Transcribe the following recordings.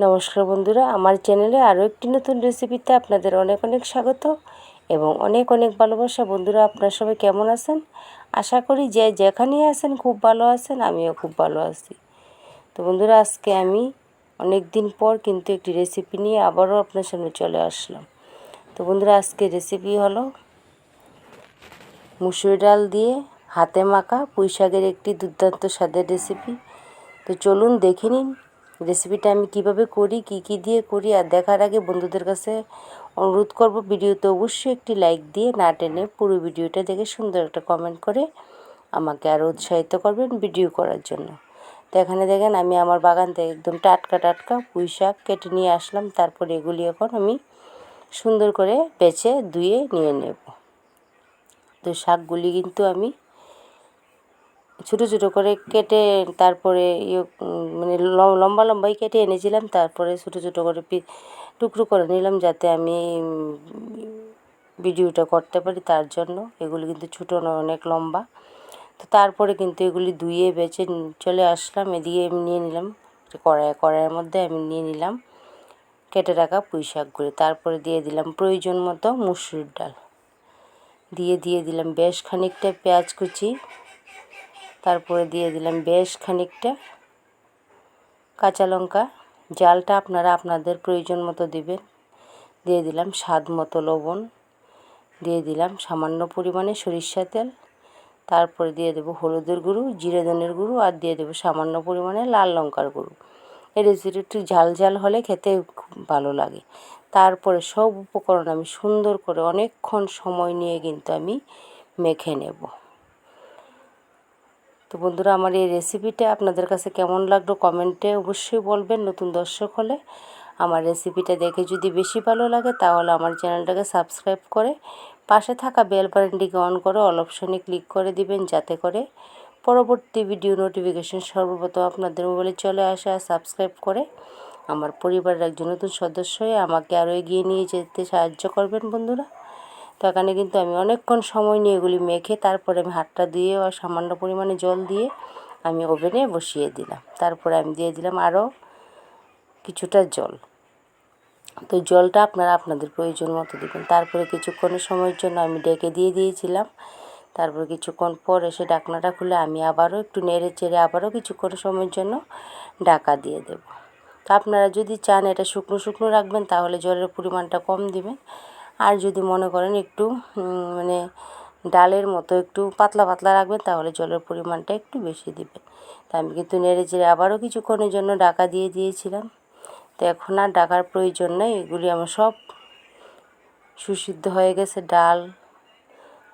নমস্কার বন্ধুরা, আমার চ্যানেলে আরও একটি নতুন রেসিপিতে আপনাদের অনেক অনেক স্বাগত এবং অনেক অনেক ভালোবাসা। বন্ধুরা, আপনারা সবাই কেমন আছেন? আশা করি যে যেখানেই আছেন খুব ভালো আছেন, আমিও খুব ভালো আছি। তো বন্ধুরা, আজকে আমি অনেক দিন পর কিন্তু একটি রেসিপি নিয়ে আবারও আপনার সামনে চলে আসলাম। তো বন্ধুরা, আজকে রেসিপি হলো মুসুর ডাল দিয়ে হাতে মাখা পুঁই শাকের একটি দুর্দান্ত স্বাদের রেসিপি। তো চলুন দেখে নিন রেসিপিটা আমি কিভাবে করি, কি দিয়ে করি। আর দেখার আগে বন্ধুদের কাছে অনুরোধ করব, ভিডিওতে অবশ্যই একটি লাইক দিয়ে না টেনে পুরো ভিডিওটা দেখে সুন্দর একটা কমেন্ট করে আমাকে আরও উৎসাহিত করবেন ভিডিও করার জন্য। তো এখানে দেখেন, আমি আমার বাগান থেকে একদম টাটকা টাটকা পুঁই শাক কেটে নিয়ে আসলাম। তারপরে এগুলি এখন আমি সুন্দর করে বেছে ধুয়ে নিয়ে নেব। তো শাকগুলি কিন্তু আমি ছোটো ছোটো করে কেটে তারপরে মানে লম্বা লম্বাই কেটে এনেছিলাম। তারপরে ছোটো ছোটো করে টুকরো করে নিলাম, যাতে আমি ভিডিওটা করতে পারি তার জন্য। এগুলি কিন্তু ছোটো নয়, অনেক লম্বা। তো তারপরে কিন্তু এগুলি ধুয়ে বেছে চলে আসলাম। এদিকে আমি নিয়ে নিলাম কড়াইয়ের মধ্যে আমি নিয়ে নিলাম কেটে রাখা পুঁই শাকগুলি। তারপরে দিয়ে দিলাম প্রয়োজন মতো মুসুর ডাল, দিয়ে দিলাম বেশ খানিকটা পেঁয়াজ কুচি, তারপরে দিয়ে দিলাম বেশ খানিকটা কাঁচা লঙ্কা। জালটা আপনারা আপনাদের প্রয়োজন মতো দিবেন। দিয়ে দিলাম স্বাদ মতো লবণ, দিয়ে দিলাম সামান্য পরিমাণে সরিষা তেল, তারপরে দিয়ে দেবো হলুদের গুঁড়ো, জিরে ধনের গুঁড়ো, আর দিয়ে দেবো সামান্য পরিমাণে লাল লঙ্কার গুঁড়ো। এই রেসিপিটা একটু ঝাল ঝাল হলে খেতে খুব ভালো লাগে। তারপরে সব উপকরণ আমি সুন্দর করে অনেকক্ষণ সময় নিয়ে কিন্তু আমি মেখে নেব। তো বন্ধুরা, আমার এই রেসিপিটা আপনাদের কাছে কেমন লাগলো কমেন্টে অবশ্যই বলবেন। নতুন দর্শক হলে আমার রেসিপিটা দেখে যদি বেশি ভালো লাগে তাহলে আমার চ্যানেলটাকে সাবস্ক্রাইব করে পাশে থাকা বেল বাটনটিকে অন করে অল অপশনে ক্লিক করে দিবেন, যাতে করে পরবর্তী ভিডিও নোটিফিকেশন সর্বপ্রথম আপনাদের মোবাইলে চলে আসে। আর সাবস্ক্রাইব করে আমার পরিবারের একজন নতুন সদস্য হয়ে আমাকে আরও এগিয়ে নিয়ে যেতে সাহায্য করবেন বন্ধুরা। তো এখানে কিন্তু আমি অনেকক্ষণ সময় নিয়ে এগুলি মেখে তারপরে আমি হাতটা দিয়ে আর সামান্য পরিমাণে জল দিয়ে আমি ওভেনে বসিয়ে দিলাম। তারপরে আমি দিয়ে দিলাম আরও কিছুটা জল। তো জলটা আপনারা আপনাদের প্রয়োজন মতো দেবেন। তারপরে কিছুক্ষণের সময়ের জন্য আমি ডেকে দিয়েছিলাম। তারপর কিছুক্ষণ পর এসে ঢাকনাটা খুলে আমি আবারও একটু নেড়ে চেড়ে আবারও কিছুক্ষণ সময়ের জন্য ঢাকা দিয়ে দেব। তো আপনারা যদি চান এটা শুকনো শুকনো রাখবেন তাহলে জলের পরিমাণটা কম দিবেন। আর যদি মনে করেন একটু মানে ডালের মতো একটু পাতলা পাতলা রাখবেন তাহলে জলের পরিমাণটা একটু বেশি দিবেন। তা আমি কিন্তু নেড়ে চেড়ে আবারও কিছুক্ষণের জন্য ঢাকা দিয়েছিলাম। তো এখন আর ঢাকার প্রয়োজন নেই, এগুলি আমার সব সুসিদ্ধ হয়ে গেছে। ডাল,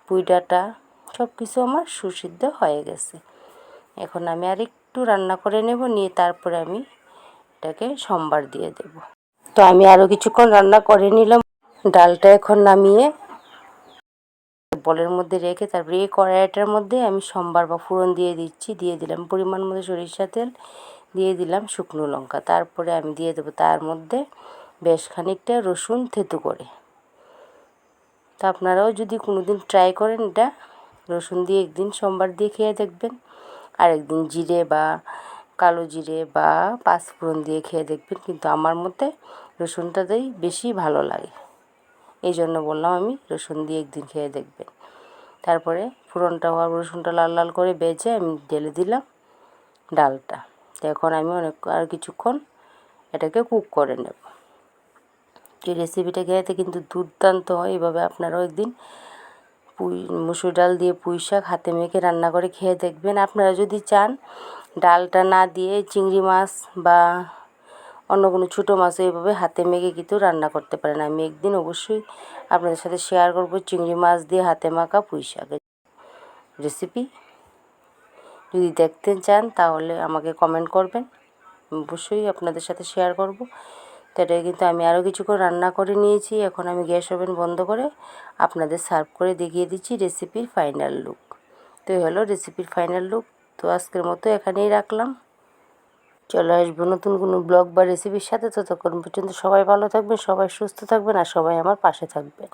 পুঁই ডাঁটা সব কিছু আমার সুসিদ্ধ হয়ে গেছে। এখন আমি আর একটু রান্না করে নেব, নিয়ে তারপরে আমি এটাকে সম্বার দিয়ে দেব। তো আমি আরও কিছুক্ষণ রান্না করে নিলাম। ডালটা এখন নামিয়ে বলের মধ্যে রেখে তারপরে এই কড়াইটার মধ্যে আমি সম্বার বা ফোড়ন দিয়ে দিচ্ছি। দিয়ে দিলাম পরিমাণ মতো সরিষা তেল, দিয়ে দিলাম শুকনো লঙ্কা। তারপরে আমি দিয়ে দেবো তার মধ্যে বেশ খানিকটা রসুন থেঁতো করে। তো আপনারাও যদি কোনো দিন ট্রাই করেন এটা, রসুন দিয়ে একদিন সম্বার দিয়ে খেয়ে দেখবেন, আর একদিন জিরে বা কালো জিরে বা পাঁচফোড়ন দিয়ে খেয়ে দেখবেন। কিন্তু আমার মতে রসুনটাতেই বেশি ভালো লাগে, এই জন্য বললাম আমি রসুন দিয়ে একদিন খেয়ে দেখবেন। তারপরে ফোড়নটা হওয়ার রসুনটা লাল লাল করে ভেজে আমি ঢেলে দিলাম ডালটা। তো এখন আমি আর কিছুক্ষণ এটাকে কুক করে নেব। এই রেসিপিটা খেতে কিন্তু দুর্দান্ত হয়। এভাবে আপনারাও একদিন মুসুর ডাল দিয়ে পুঁই শাক হাতে মেখে রান্না করে খেয়ে দেখবেন। আপনারা যদি চান ডালটা না দিয়ে চিংড়ি মাছ বা অন্য কোনো ছোটো মাছও এইভাবে হাতে মেখে কিন্তু রান্না করতে পারেন। আমি একদিন অবশ্যই আপনাদের সাথে শেয়ার করব চিংড়ি মাছ দিয়ে হাতে মাখা পুঁই শাকের রেসিপি। যদি দেখতে চান তাহলে আমাকে কমেন্ট করবেন, অবশ্যই আপনাদের সাথে শেয়ার করব। তো এটাই কিন্তু আমি আরও কিছুক্ষণ রান্না করে নিয়েছি। এখন আমি গ্যাস ওভেন বন্ধ করে আপনাদের সার্ভ করে দেখিয়ে দিচ্ছি রেসিপির ফাইনাল লুক। তো এই হলো রেসিপির ফাইনাল লুক। তো আজকের মতো এখানেই রাখলাম। চলে আসবো নতুন কোনো ব্লগ বা রেসিপির সাথে। ততক্ষণ পর্যন্ত সবাই ভালো থাকবেন, সবাই সুস্থ থাকবেন, আর সবাই আমার পাশে থাকবেন।